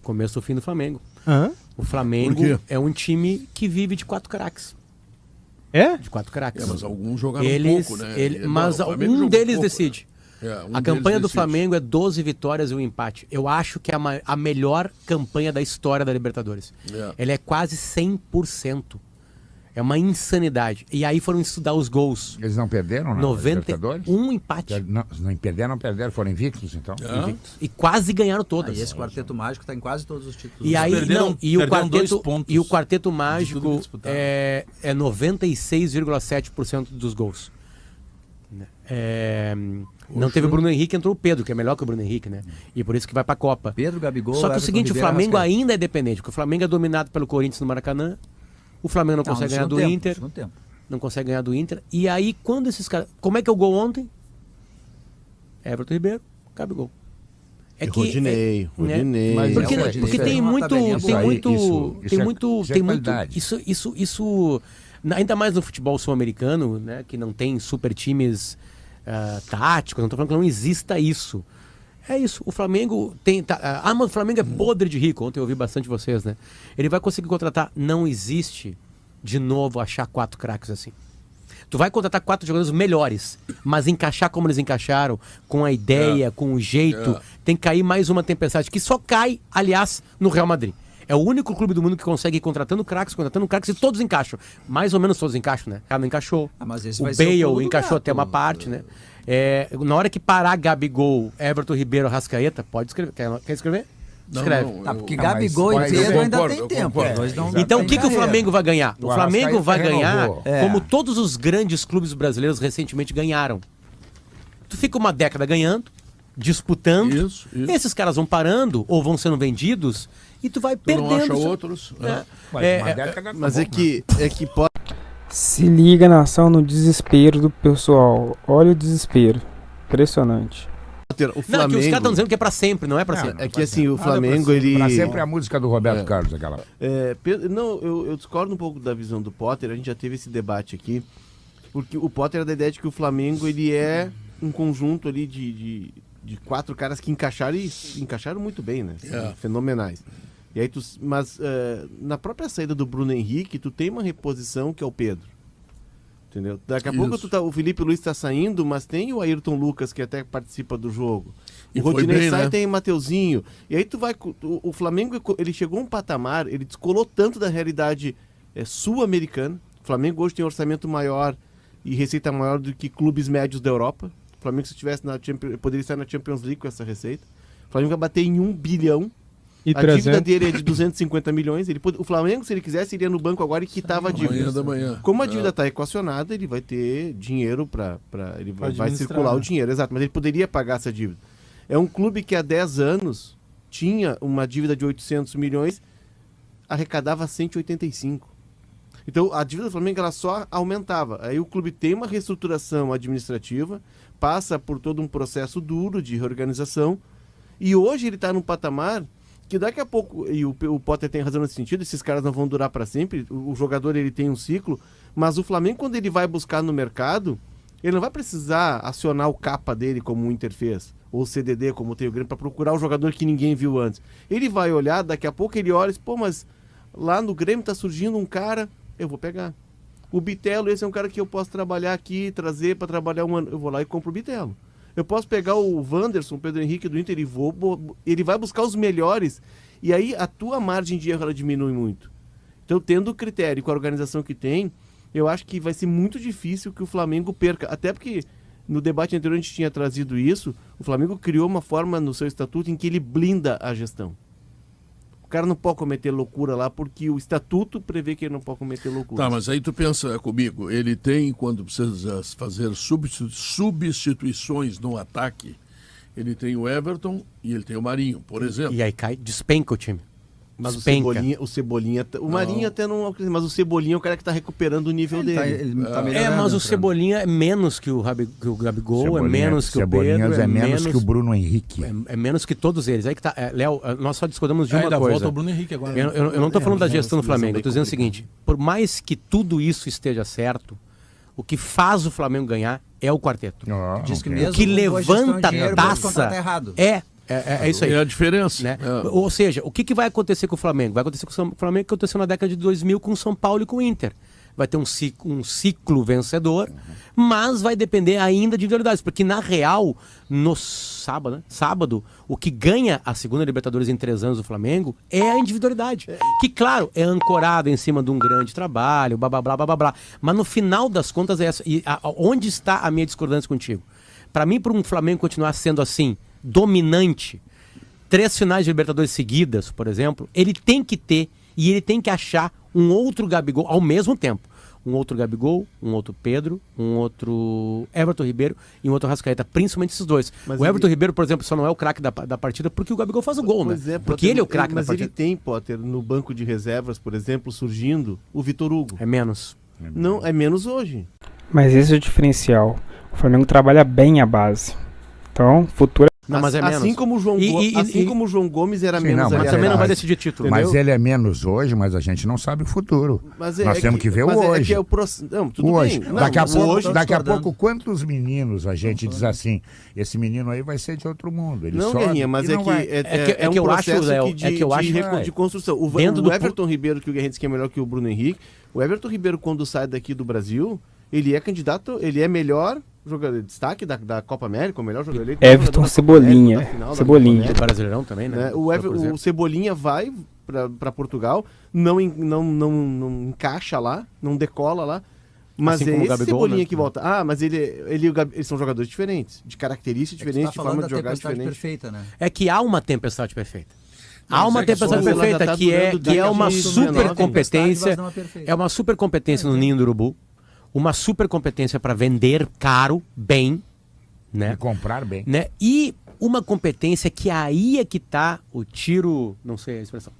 Começo do fim do Flamengo. Hã? O Flamengo é um time que vive de 4 craques. É? De 4 craques. Mas alguns jogaram pouco, né? Mas Não, o Flamengo um jogou deles pouco, decide. né? A campanha do Flamengo é 12 vitórias e um empate. Eu acho que é a melhor campanha da história da Libertadores. Ela é quase 100%. É uma insanidade. E aí foram estudar os gols. Eles não perderam, não? 91 empate. Não perderam, foram invictos, então. Invictos. E quase ganharam todas. E esse quarteto mágico está em quase todos os títulos. E aí, o quarteto de mágico tudo que disputaram. é 96,7% dos gols. Não teve o Bruno Henrique, entrou o Pedro, que é melhor que o Bruno Henrique, né? E por isso que vai pra Copa. Pedro, Gabigol, Só que Everton, o seguinte, Ribeiro, o Flamengo Arrascaeta. ainda é dependente, porque o Flamengo é dominado pelo Corinthians no Maracanã, o Flamengo não consegue ganhar do Inter, não consegue ganhar do Inter, e aí quando esses caras... Como é que é o gol ontem? Everton Ribeiro, Gabigol. É que Rodinei. Né? Porque tem muito isso ainda mais no futebol sul-americano, né, que não tem super times táticos, não tô falando que não exista isso. É isso, o Flamengo tem... mas o Flamengo é podre de rico, ontem eu ouvi bastante vocês, né? Ele vai conseguir contratar, não existe, de novo, achar 4 craques assim. Tu vai contratar 4 jogadores melhores, mas encaixar como eles encaixaram, com a ideia, com o jeito, tem que cair mais uma tempestade, que só cai, aliás, no Real Madrid. É o único clube do mundo que consegue ir contratando craques e todos encaixam. Mais ou menos todos encaixam, né? Ela não encaixou. Mas o Bale encaixou até uma parte, né? Na hora que parar Gabigol, Everton Ribeiro, Arrascaeta, pode escrever. Quer escrever? Escreve. Porque Gabigol e Pedro ainda tem tempo. Então o que o Flamengo vai ganhar? O Flamengo vai ganhar como todos os grandes clubes brasileiros recentemente ganharam. Tu fica uma década ganhando, disputando, isso. Esses caras vão parando ou vão sendo vendidos e tu vai perdendo. Não acha outros. Mas é que pode... Se liga, nação, no desespero do pessoal. Olha o desespero. Impressionante. O Flamengo... que os caras estão dizendo que é pra sempre, não é pra sempre. É que assim, o Flamengo, ele... Pra sempre é a música do Roberto Carlos, aquela... eu discordo um pouco da visão do Potter, a gente já teve esse debate aqui, porque o Potter é da ideia de que o Flamengo, ele é um conjunto ali de 4 caras que encaixaram e encaixaram muito bem, né? Fenomenais. E aí na própria saída do Bruno Henrique, tu tem uma reposição que é o Pedro. Entendeu? Daqui a pouco o Felipe Luiz está saindo, mas tem o Ayrton Lucas que até participa do jogo. O Rodinei sai, tem o Mateuzinho. E aí tu vai... O Flamengo, ele chegou a um patamar, ele descolou tanto da realidade sul-americana. O Flamengo hoje tem um orçamento maior e receita maior do que clubes médios da Europa. O Flamengo, se estivesse poderia estar na Champions League com essa receita. O Flamengo vai bater em 1 bilhão. A dívida dele é de 250 milhões. O Flamengo, se ele quisesse, iria no banco agora e quitava a dívida. Como a dívida está equacionada, ele vai ter dinheiro ele vai circular o dinheiro, exato. Mas ele poderia pagar essa dívida. É um clube que há 10 anos tinha uma dívida de 800 milhões, arrecadava 185. Então, a dívida do Flamengo ela só aumentava. Aí o clube tem uma reestruturação administrativa, passa por todo um processo duro de reorganização, e hoje ele está num patamar que daqui a pouco, e o Potter tem razão nesse sentido, esses caras não vão durar para sempre, o jogador ele tem um ciclo, mas o Flamengo, quando ele vai buscar no mercado, ele não vai precisar acionar o capa dele como o Inter fez, ou o CDD como tem o Grêmio, para procurar o jogador que ninguém viu antes. Ele vai olhar, daqui a pouco ele olha e diz, mas lá no Grêmio tá surgindo um cara, eu vou pegar. O Bitelo, esse é um cara que eu posso trabalhar aqui, trazer para trabalhar um ano, eu vou lá e compro o Bitelo. Eu posso pegar o Wanderson, Pedro Henrique do Inter, ele vai buscar os melhores, e aí a tua margem de erro ela diminui muito. Então, tendo o critério com a organização que tem, eu acho que vai ser muito difícil que o Flamengo perca. Até porque no debate anterior a gente tinha trazido isso, o Flamengo criou uma forma no seu estatuto em que ele blinda a gestão. O cara não pode cometer loucura lá, porque o estatuto prevê que ele não pode cometer loucura. Tá, mas aí tu pensa comigo, ele tem, quando precisa fazer substituições no ataque, ele tem o Everton e ele tem o Marinho, por exemplo. E aí despenca o time. Mas o Cebolinha, o Marinho até não, mas o Cebolinha é o cara que está recuperando o nível dele. Mas o Cebolinha é menos que o Gabigol, é menos que o Pedro, é menos que o Bruno Henrique. É menos que todos eles. Aí que tá, Léo, nós só discordamos de uma coisa. Volta o Bruno Henrique agora. Eu não estou falando da gestão do Flamengo, eu estou dizendo o seguinte, por mais que tudo isso esteja certo, o que faz o Flamengo ganhar é o quarteto. Diz que mesmo o que levanta a taça É isso aí. É a diferença. Né? É. Ou seja, o que vai acontecer com o Flamengo? Vai acontecer com o Flamengo o que aconteceu na década de 2000 com o São Paulo e com o Inter. Vai ter um ciclo vencedor, mas vai depender ainda de individualidades, porque na real, no sábado, o que ganha a segunda Libertadores em 3 anos do Flamengo é a individualidade, que claro, é ancorada em cima de um grande trabalho, blá blá blá blá blá, mas no final das contas é essa. E onde está a minha discordância contigo? Para mim, para um Flamengo continuar sendo assim, dominante, 3 finais de Libertadores seguidas, por exemplo, ele tem que ter e ele tem que achar um outro Gabigol ao mesmo tempo. Um outro Gabigol, um outro Pedro, um outro Everton Ribeiro e um outro Arrascaeta, principalmente esses dois. Mas o Everton Ribeiro, por exemplo, só não é o craque da partida porque o Gabigol faz o gol, né? Potter, porque ele é o craque da partida. Mas ele tem, Potter, no banco de reservas, por exemplo, surgindo o Vitor Hugo. É menos. Não, é menos hoje. Mas esse é o diferencial. O Flamengo trabalha bem a base. Então, futuro Não, mas é menos. Assim como o João Gomes era Sim, menos. não, Mas ali também não vai atrás. decidir título. Mas Entendeu? ele é menos hoje, mas a gente não sabe o futuro. Mas Nós temos que ver o hoje. Não, tudo Hoje. bem. Não, Daqui a pouco, hoje, daqui a discordando. pouco, quantos meninos a gente diz assim, esse menino aí vai ser de outro mundo. Ele Não, sobe Guerrinha, mas e é não que vai. é um que eu acho, processo Léo, de, é que eu acho de construção. O dentro do Everton Ribeiro, que o Guerrinha disse que é melhor que o Bruno Henrique, o Everton Ribeiro, quando sai daqui do Brasil, ele é candidato, ele é melhor jogador de destaque da Copa América, o melhor jogador eleito. Everton Cebolinha. Cebolinha. O Brasileirão também, né? O Cebolinha vai para Portugal, não encaixa lá, não decola lá. Mas Assim é como o esse Gabigol, Cebolinha né? que volta. Ah, mas eles são jogadores diferentes, de características diferentes, de forma de jogar diferente. Perfeita, né? É que há uma tempestade perfeita. Mas Há uma é que tempestade só ela perfeita já tá que é durando uma desde super 19, competência. não é perfeita. É uma super competência no Ninho do Urubu. Uma super competência para vender caro, bem, né? E comprar bem. Né? E uma competência que aí é que tá o tiro, não sei a expressão,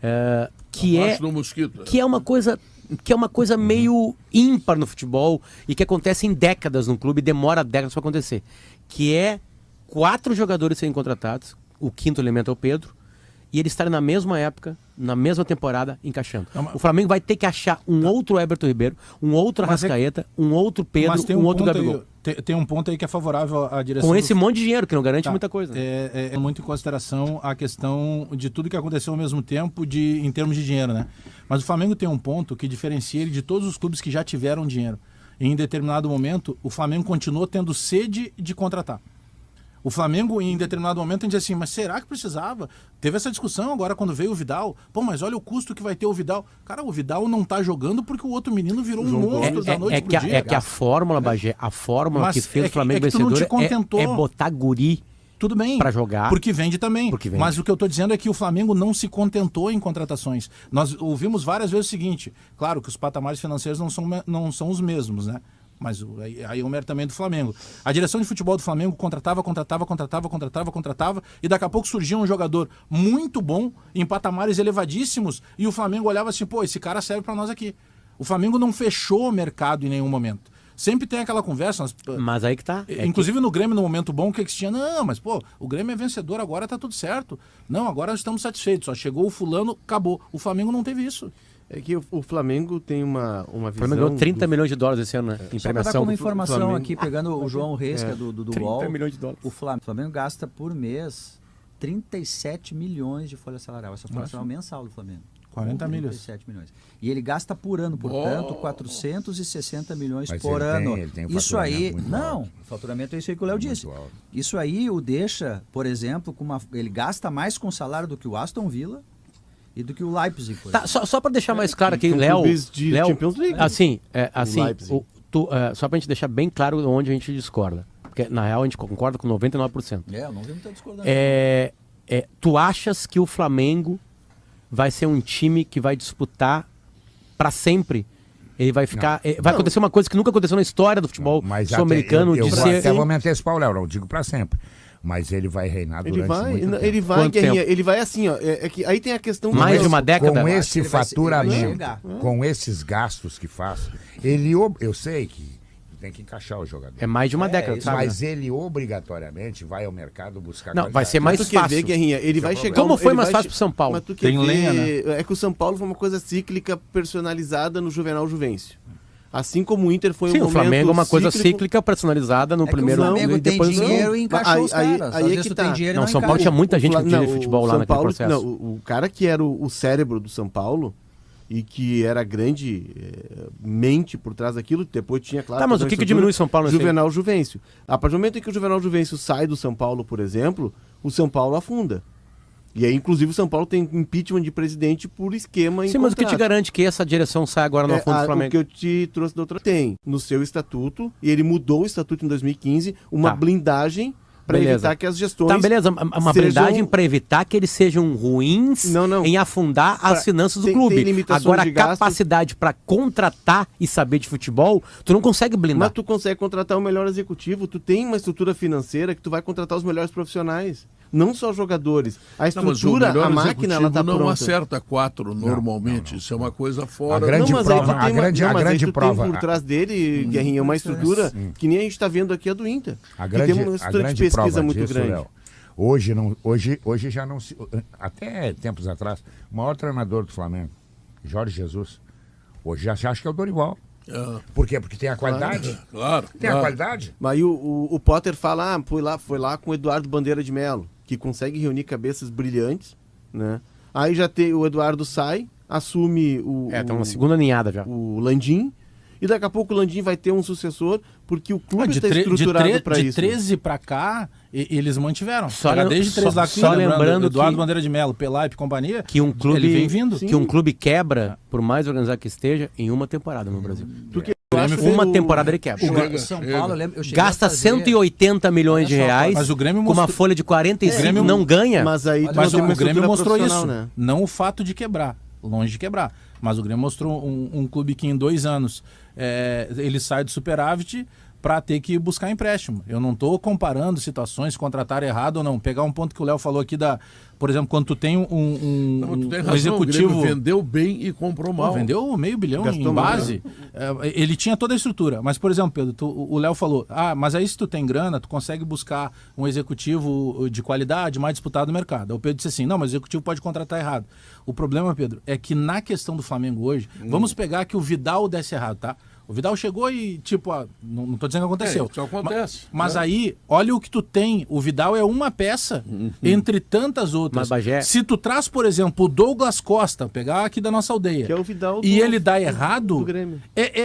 Abaixo do mosquito. que é uma coisa meio ímpar no futebol e que acontece em décadas no clube, demora décadas para acontecer, que é 4 jogadores serem contratados, o 5º elemento é o Pedro, e eles estarem na mesma época, na mesma temporada, encaixando. O Flamengo vai ter que achar um outro Everton Ribeiro, um outro Arrascaeta, um outro Pedro, Mas tem um outro Gabigol. Tem um ponto aí que é favorável à direção. Com esse monte de dinheiro, que não garante Tá. muita coisa. Né? É muito em consideração a questão de tudo que aconteceu ao mesmo tempo em termos de dinheiro, né? Mas o Flamengo tem um ponto que diferencia ele de todos os clubes que já tiveram dinheiro. Em determinado momento, o Flamengo continuou tendo sede de contratar. O Flamengo, em determinado momento, a gente diz assim, mas será que precisava? Teve essa discussão agora quando veio o Vidal. Pô, mas olha o custo que vai ter o Vidal. Cara, o Vidal não tá jogando porque o outro menino virou um monstro da noite pro dia. É que a fórmula, Bagé, a fórmula Mas que fez é o Flamengo que tu não te vencedor contentou. é botar guri Tudo bem. pra jogar. Porque vende também. Porque vende. Mas o que eu tô dizendo é que o Flamengo não se contentou em contratações. Nós ouvimos várias vezes o seguinte, claro que os patamares financeiros não são os mesmos, né? Mas aí é o mérito também do Flamengo. A direção de futebol do Flamengo contratava, e daqui a pouco surgia um jogador muito bom, em patamares elevadíssimos, e o Flamengo olhava assim, pô, esse cara serve pra nós aqui. O Flamengo não fechou o mercado em nenhum momento. Sempre tem aquela conversa. Mas aí que tá. Inclusive no Grêmio, no momento bom, o que tinha? Não, mas pô, o Grêmio é vencedor, agora tá tudo certo. Não, agora nós estamos satisfeitos. Só chegou o fulano, acabou. O Flamengo não teve isso. É que o Flamengo tem uma visão... O Flamengo ganhou 30 milhões de dólares esse ano, né? Em Só para dar premiação. como informação Flamengo. aqui, pegando o João Reis, que é do 30 UOL, milhões de dólares. o Flamengo gasta por mês 37 milhões de folha salarial. Essa é a folha salarial mensal do Flamengo. 40 milhões. 37 milhões. E ele gasta por ano, portanto, 460 milhões Mas por ele ano. tem um Isso aí, faturamento muito não, alto. o faturamento é isso aí que o Léo disse. alto. Isso aí o deixa, por exemplo, ele gasta mais com salário do que o Aston Villa e do que o Leipzig. Por Tá, só para deixar mais claro aqui, São Léo. clubes de Léo, Champions League. assim, O Leipzig. só pra gente deixar bem claro onde a gente discorda. Porque, na real, a gente concorda com 99%. eu não vi muita discordância. Tu achas que o Flamengo vai ser um time que vai disputar pra sempre? Ele vai ficar. Vai acontecer uma coisa que nunca aconteceu na história do futebol Mas sul-americano eu de vou ser. até vou me antecipar, Léo, não digo pra sempre. Mas ele vai reinar durante muito tempo. Ele vai, Quanto Guerrinha, tempo? ele vai assim, ó. É que aí tem a questão do Mais de uma década? Com acho esse que ele vai faturamento, chegar. com esses gastos que faz, eu sei que tem que encaixar o jogador. É mais de uma década, isso, sabe? Mas ele obrigatoriamente vai ao mercado buscar Não, vai ser mais Tu quer fácil. ver, Guerrinha, ele vai chegar... Como foi ele mais vai fácil pro São Paulo? Mas tu quer Tem ver, lenha, né? É que o São Paulo foi uma coisa cíclica personalizada no Juvenal Juvencio. Assim como o Inter foi Sim, um o Flamengo é uma coisa cíclico. cíclica, personalizada no É que primeiro o Flamengo ano e tem depois dinheiro e encaixou os Aí- caras. aí Às é vezes que tu tá. tem dinheiro e Não, não São Paulo encaixa. tinha muita gente que Não, entendia de futebol lá São naquele Paulo, processo. não, o cara que era o cérebro do São Paulo e que era grande mente por trás daquilo, depois tinha, claro... Tá, mas toda o a que estrutura, diminui São Paulo nesse aí? Juvenal Juvencio. A partir do momento em que o Juvenal Juvencio sai do São Paulo, por exemplo, o São Paulo afunda. E aí, inclusive, o São Paulo tem impeachment de presidente por esquema em Sim, mas o que te contrato. garante que essa direção sai agora no fundo do O Flamengo? que eu te trouxe da outra... Tem no seu estatuto, e ele mudou o estatuto em 2015, uma Tá. blindagem para Beleza. evitar que as gestões... Tá, beleza, uma sejam- blindagem para evitar que eles sejam ruins Não. em afundar as finanças do tem clube. limitações Agora, de a gastos. capacidade para contratar e saber de futebol, tu não consegue blindar. Mas tu consegue contratar o melhor executivo, tu tem uma estrutura financeira que tu vai contratar os melhores profissionais. Não só jogadores. A Não, mas o estrutura, melhor a máquina, ela executivo tá não pronta. acerta 4 normalmente. Isso é uma coisa A fora. grande Não, mas aí tu prova, tem a uma- grande, não, a mas aí grande tu prova, tem por trás dele, Guerrinha, uma estrutura que nem a gente tá vendo aqui a do Inter. a que grande, tem uma a estrutura de grande pesquisa prova muito disso, grande. Léo, hoje já não se, até tempos atrás, o maior treinador do Flamengo, Jorge Jesus, hoje já se acha que é o Dorival. É, Por quê? Porque tem a qualidade. claro. Tem a qualidade. Mas aí o Potter fala, foi lá com o Eduardo Bandeira de Melo, que consegue reunir cabeças brilhantes, né? Aí já tem o Eduardo sai, assume Tá uma segunda ninhada já. o Landim, e daqui a pouco o Landim vai ter um sucessor, porque o clube de está tre- estruturado para de isso. 13 pra cá, eles mantiveram. Só Era lem- desde só- 13 lá só lembrando Eduardo que- Bandeira de Melo, Pelaipe e companhia, Que um clube, ele vem vindo. Sim. que um clube quebra, por mais organizado que esteja, em uma temporada no Brasil. Porque eu acho que Uma o- temporada ele quebra. Chega, São chega. Paulo, eu lembro, eu cheguei a Gasta fazer- 180 milhões de Olha só, reais, mas o Grêmio com uma mostrou- folha de 45, O Grêmio- não ganha. Mas aí tu Mas não tem uma o Grêmio estrutura mostrou isso, profissional, né? não o fato de quebrar, longe de quebrar. Mas o Grêmio mostrou um clube que em 2 anos ele sai do superávit para ter que buscar empréstimo. Eu não estou comparando situações, contratar errado ou não. Pegar um ponto que o Léo falou aqui por exemplo, quando tu tem Não, tu tem um razão, executivo... o Grêmio vendeu bem e comprou Pô, mal. vendeu $500 milhão Gastou em mal, base. Ele tinha toda a estrutura. Mas, por exemplo, Pedro, o Léo falou, mas aí se tu tem grana, tu consegue buscar um executivo de qualidade mais disputado no mercado. Aí o Pedro disse assim, não, mas o executivo pode contratar errado. O problema, Pedro, é que na questão do Flamengo hoje, vamos pegar que o Vidal desse errado, tá? O Vidal chegou e, tipo, não tô dizendo que aconteceu. Isso acontece. Mas né? aí, olha o que tu tem. O Vidal é uma peça entre tantas outras. Mas, Bagé- Se tu traz, por exemplo, o Douglas Costa, pegar aqui da nossa aldeia, Que é o Vidal e ele dá errado, do Grêmio.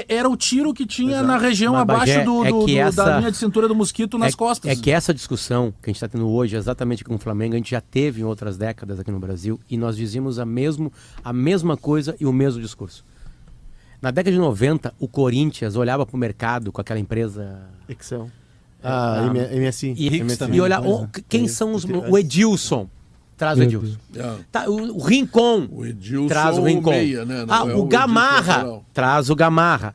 era o tiro que tinha na região Mas, abaixo Bagé, é que essa- da linha de cintura do mosquito nas costas. É que essa discussão que a gente está tendo hoje, exatamente com o Flamengo, a gente já teve em outras décadas aqui no Brasil e nós dizíamos a mesma coisa e o mesmo discurso. Na década de 90, o Corinthians olhava para o mercado com aquela empresa Excel. Ah, MSI. Hicks também, e olhar depois, né? quem são o Edilson. Traz o Edilson. É. Tá, o Rincon. O Edilson Traz o Rincon. meia, né? Não é O Gamarra. Edilson lateral. Traz o Gamarra.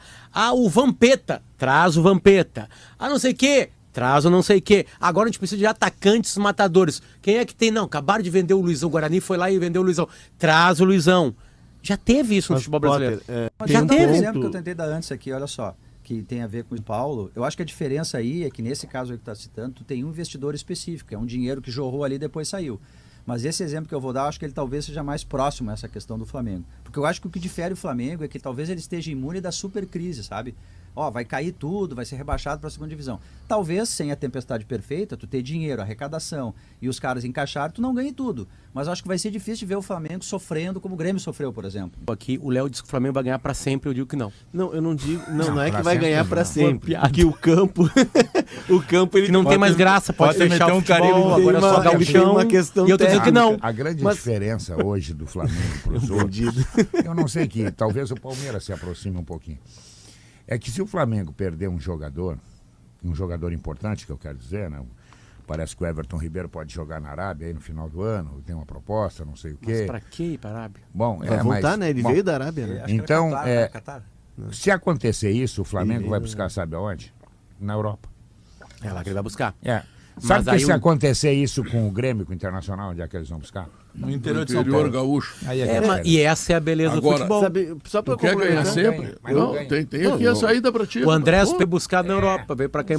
O Vampeta. Traz o Vampeta. Não sei o quê. Traz o não sei o quê. Agora a gente precisa de atacantes matadores. Quem é que tem? Não, acabaram de vender o Luizão. O Guarani foi lá e vendeu o Luizão. Traz o Luizão. Já teve isso no futebol brasileiro. Mas Já tem um teve. exemplo que eu tentei dar antes aqui, olha só, que tem a ver com o Paulo. Eu acho que a diferença aí é que nesse caso aí que tu está citando, tu tem um investidor específico, é um dinheiro que jorrou ali e depois saiu. Mas esse exemplo que eu vou dar, eu acho que ele talvez seja mais próximo a essa questão do Flamengo. Porque eu acho que o que difere o Flamengo é que talvez ele esteja imune da super crise, sabe? Vai cair tudo, vai ser rebaixado para a segunda divisão. Talvez, sem a tempestade perfeita, tu ter dinheiro, arrecadação e os caras encaixarem, tu não ganhe tudo. Mas eu acho que vai ser difícil de ver o Flamengo sofrendo como o Grêmio sofreu, por exemplo. Aqui o Léo diz que o Flamengo vai ganhar pra sempre, eu digo que não. Não, eu não digo. Não é pra que vai sempre ganhar não. para Uma sempre. piada. Que o campo. O campo ele Que não tem mais graça, pode Potter fechar meteu o um futebol, carimbo, agora é só tem gauchão. uma questão E eu tô dizendo que não. A grande Mas- diferença hoje do Flamengo para os outros, eu não sei que talvez o Palmeiras se aproxime um pouquinho, é que se o Flamengo perder um jogador importante, que eu quero dizer, né? Parece que o Everton Ribeiro pode jogar na Arábia aí no final do ano, tem uma proposta, não sei o Mas quê. pra que ir pra Arábia? Bom, vai voltar, né? Ele bom, veio da Arábia, né? Acho que era Então, Qatar, é- né? Qatar. se acontecer isso, o Flamengo vai buscar, sabe aonde? Na Europa. É lá que ele vai buscar. Sabe que aí se o- acontecer isso com o Grêmio, com o Internacional, onde é que eles vão buscar? No No interior de São interior Paulo. gaúcho. Aí é É, que é mas- diferente. e essa é a beleza Agora, do futebol. Sabe, só para Tu quer ganhar sempre? Mas não Não, ganha. tem aqui a saída pra ti. O Andrés Pô, foi buscado na Europa, veio pra cá.